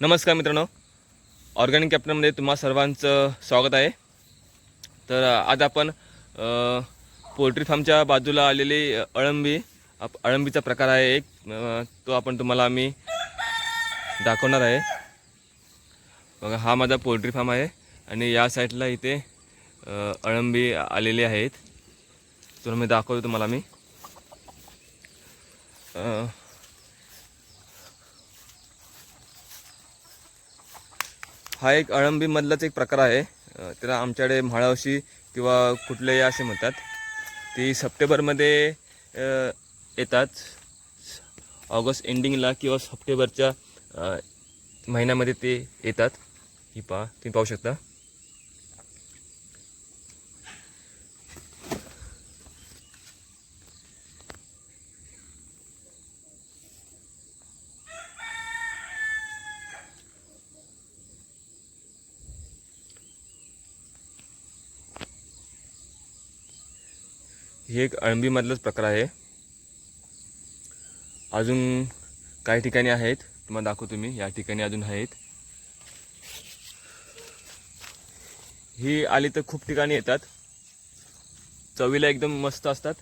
नमस्कार मित्रांनो, ऑर्गॅनिक कॅप्टनमध्ये तुम्हा सर्वांचं स्वागत आहे। तर आज आपण पोल्ट्री फार्मच्या बाजूला आलेली अळंबीचा प्रकार आहे एक, तो आपण तुम्हाला आम्ही दाखवणार आहे। बघा, हा माझा पोल्ट्री फार्म आहे आणि या साईडला इथे अळंबी आलेली आहेत, तर मी दाखवतो तुम्हाला मी। हा एक अळंबीमधलाच एक प्रकार आहे। त्याला आमच्याकडे म्हाळावशी किंवा कुठलेही असे म्हणतात। ती सप्टेंबरमध्ये येतात, ऑगस्ट एंडिंगला किंवा सप्टेंबरच्या महिन्यामध्ये ते येतात। ही पहा, तुम्ही पाहू शकता। हे एक अळंबीमधलाच प्रकार आहे। अजून काही ठिकाणी आहेत, तुम्हाला दाखवतो मी। या ठिकाणी अजून आहेत। ही आली तर खूप ठिकाणी येतात, चवीला एकदम मस्त असतात।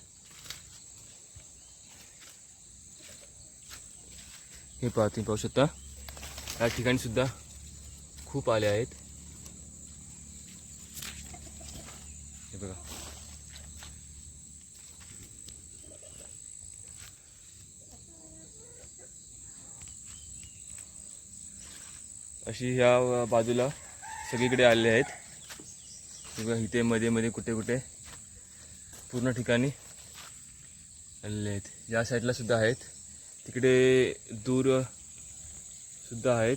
हे पहा, तुम्ही पाहू शकता, या ठिकाणी सुद्धा खूप आले आहेत। हे बघा, अशी ह्या बाजूला सगळीकडे आलेले आहेत। बघा, इथे मध्ये मध्ये कुठे कुठे पूर्ण ठिकाणी आलेले आहेत। या साईडला सुद्धा आहेत, तिकडे दूर सुद्धा आहेत।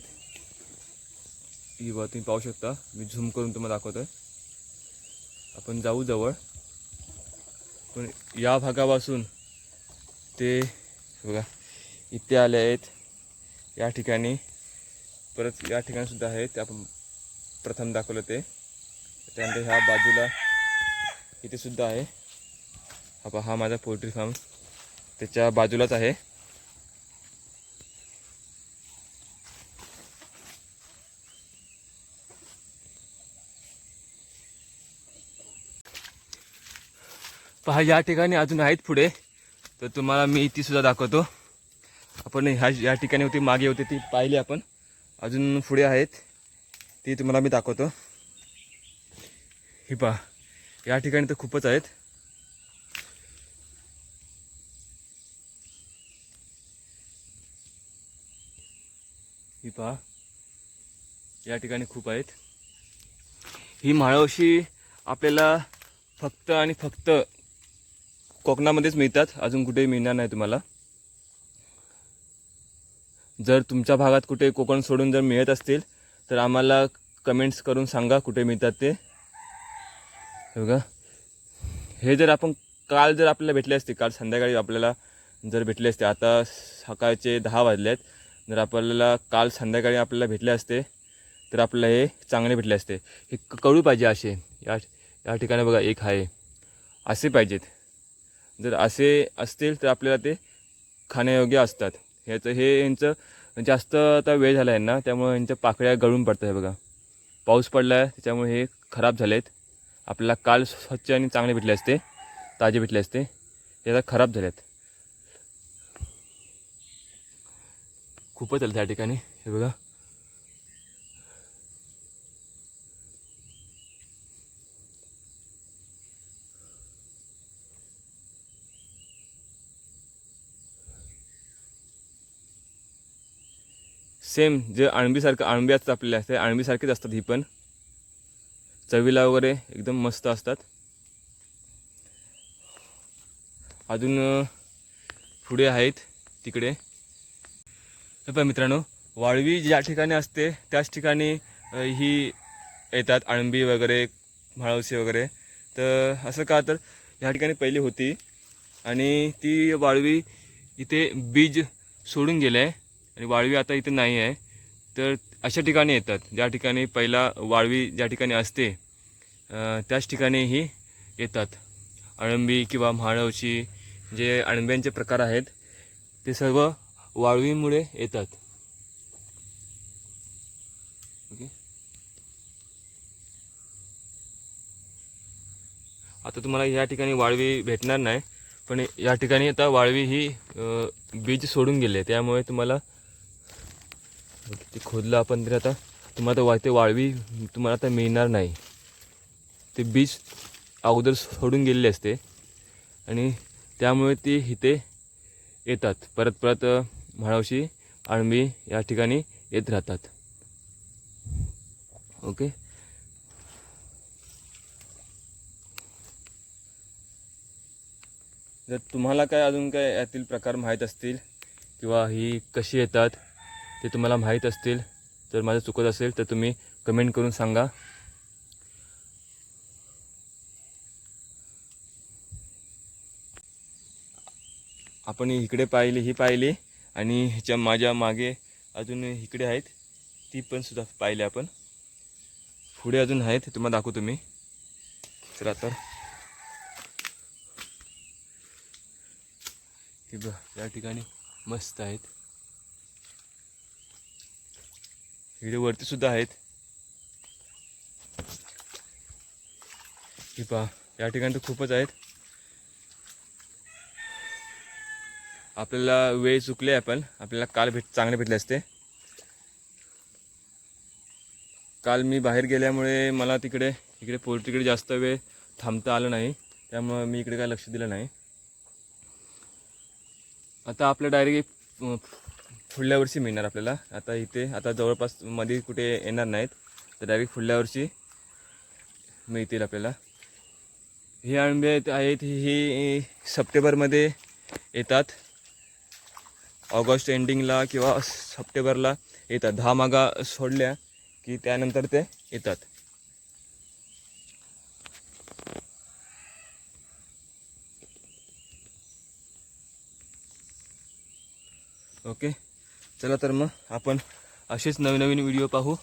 ही बघा, तुम्ही पाहू शकता। मी झूम करून तुम्हाला दाखवतोय। आपण जाऊ जवळ, पण या भागापासून ते बघा इथे आले आहेत। या ठिकाणी परत या ठिकाणी सुद्धा आहेत, ते आपण प्रथम दाखवलं ते। त्यानंतर ह्या बाजूला इथे सुद्धा आहे। हा माझा पोल्ट्री फार्म त्याच्या बाजूलाच आहे। पहा, या ठिकाणी अजून आहेत पुढे, तर तुम्हाला मी ती सुद्धा दाखवतो। आपण या ठिकाणी होती, मागे होती, ती पाहिली आपण। अजून पुढे आहेत, ती तुम्हाला मी दाखवतो। ही पहा, या ठिकाणी तर खूपच आहेत। ही पहा, या ठिकाणी खूप आहेत। ही म्हाळावशी आपल्याला फक्त आणि फक्त कोकणामध्येच मिळतात, अजून कुठेही मिळणार नाही तुम्हाला। जर तुमच्या भागात कुठे कोकण सोडून जर मिळत असतील तर आम्हाला कमेंट्स करून सांगा कुठे मिळतात ते। हे बघा, हे जर आपण काल जर आपल्याला भेटले असते, काल संध्याकाळी आपल्याला जर भेटले असते, आता सकाळचे 10 वाजले आहेत, जर आपल्याला काल संध्याकाळी आपल्याला भेटले असते तर आपल्याला हे चांगले भेटले असते। हे कळू पाहिजे असे। या ठिकाणी बघा एक आहे, असे पाहिजेत। जर असे असतील तर आपल्याला ते खाण्यायोग्य असतात। यांचं जास्त आता वेळ झाला आहे ना, त्यामुळे यांच्या पाकळ्या गळून पडतात। हे बघा, पाऊस पडला आहे त्याच्यामुळे हे खराब झाले आहेत। आपल्याला काल स्वच्छ आणि चांगले भेटले असते, ताजे भेटले असते, हे आता खराब झाले आहेत। खूपच झालं त्या ठिकाणी। हे बघा, सेम जे अळंबी असतात आपल्याला असते, अळंबीसारखेच असतात। ही पण चवीला वगैरे एकदम मस्त असतात। अजून पुढे आहेत तिकडे। हे पहा मित्रांनो, वाळवी ज्या ठिकाणी असते त्याच ठिकाणी ही येतात अळंबी वगैरे, म्हाळवशी वगैरे। तर असं का, तर ह्या ठिकाणी पहिली होती आणि ती वाळवी इथे बीज सोडून गेले आहे आणि वाळवी आता इथे नाही आहे। तर अशा ठिकाणी येतात, ज्या ठिकाणी पहिला वाळवी ज्या ठिकाणी असते त्याच ठिकाणी ही येतात। अळंबी किंवा म्हाळवशी जे अळंब्यांचे प्रकार आहेत ते सर्व वाळवीमुळे येतात। ओके, आता तुम्हाला या ठिकाणी वाळवी भेटणार नाही, पण या ठिकाणी आता वाळवी ही बीज सोडून गेले, त्यामुळे तुम्हाला ते खोदलं आपण तरी आता तुम्हाला ते वाळवी तुम्हाला आता मिळणार नाही. ते बीज अगोदर सोडून गेलेले असते आणि त्यामुळे ती इथे येतात, परत परत म्हाळावशी अळंबी या ठिकाणी येत राहतात. ओके, जर तुम्हाला काय अजून काय यातील प्रकार माहीत असतील किंवा ही कशी येतात ते तुम्हाला माहीत असतील, जर माझं चुकत असेल तर तुम्ही कमेंट करून सांगा. आपण इकडे पाहिली, ही पाहिली आणि ह्याच्या माझ्या मागे अजून इकडे आहेत, ती पण सुद्धा पाहिली आपण. पुढे अजून आहेत, तुम्हाला दाखवतो मी. चला तर, हे बघ या ठिकाणी मस्त आहेत. इकडे वरती सुद्धा आहेत. हे पहा, या ठिकाणी तर खूपच आहेत. आपल्याला वेळ चुकले, आपल्याला काल चांगले भेटले असते. काल मी बाहेर गेल्यामुळे मला इकडे पोल्ट्रीकडे जास्त वेळ थांबता आलं नाही, त्यामुळे मी इकडे काय लक्ष दिलं नाही. आता आपलं डायरेक्ट पुढल्या वर्षी मिळणार आपल्याला. आता इथे आता जवळपास मध्ये कुठे येणार नाहीत, तर डायरेक्ट पुढल्या वर्षी मिळतील आपल्याला. ही अळंबी आहेत ही सप्टेंबरमध्ये येतात, ऑगस्ट एंडिंगला किंवा सप्टेंबरला येतात. 10 मागा सोडल्या की त्यानंतर ते येतात. ओके, चला तर मग आपण असेच नवीन नवीन व्हिडिओ पाहू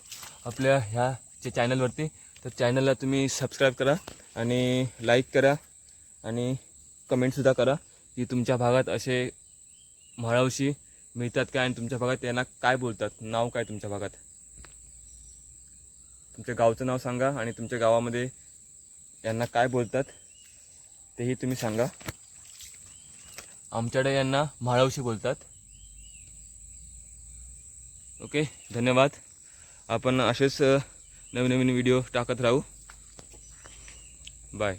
आपल्या ह्या चॅनलवरती. तर चॅनलला तुम्ही सबस्क्राईब करा आणि लाईक करा आणि कमेंटसुद्धा करा की तुमच्या भागात असे म्हाळावशी मिळतात काय आणि तुमच्या भागात त्यांना काय बोलतात, नाव काय तुमच्या भागात. तुमच्या गावचं नाव सांगा आणि तुमच्या गावामध्ये यांना काय बोलतात तेही तुम्ही सांगा. आमच्याकडे यांना म्हाळावशी बोलतात. ओके, धन्यवाद. आपण असेच नवीन नवीन व्हिडिओ टाकत राहू. बाय.